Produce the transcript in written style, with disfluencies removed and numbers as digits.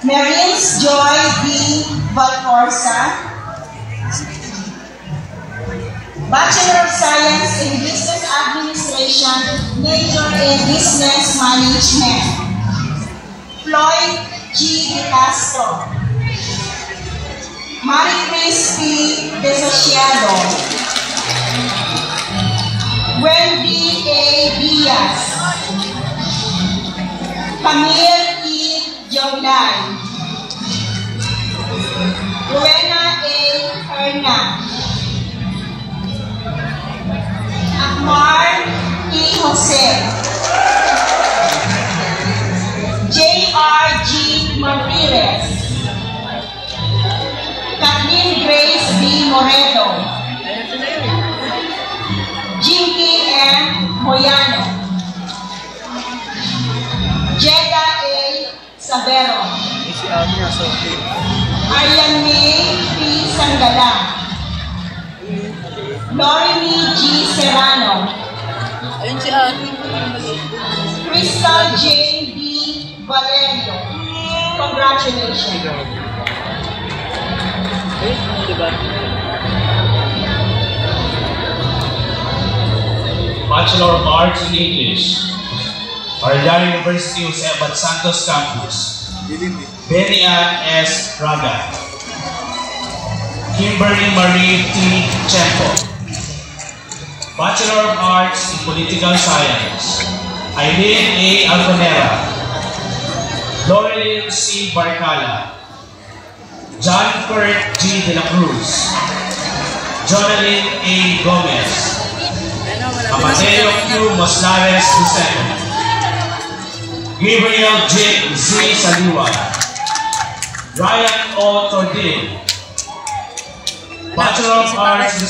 Marines Joy B. Valcorsa. Bachelor of Science in Business Administration, major in Business Management. Floyd G. De Castro. Maricris P. Desociado. Wendy A. Diaz. Camille E. Joglay. Rowena A. Hernan. Akmar E. Jose. J.R. G. Martirez. Kathleen Grace B. Moreto. Jinky M. Moyano. Jeda A. Sabero. Aryan May P. Sangala. Lorini G. Serrano. Crystal J. B. Valerio. Congratulations. Bachelor of Arts in English, Arellano University Jose Abad Santos Campus, Benny Ann S. Raga, Kimberly Marie T. Chempo. Bachelor of Arts in Political Science, Eileen A. Alconera, Laurelyn C. Barcala, John Kurt G. De La Cruz, Jonalyn A. Gomez, Amadeo Q. Moslares II, Gabriel J. Z. Saliwa, Ryan O. Tordin. Bachelor of Arts in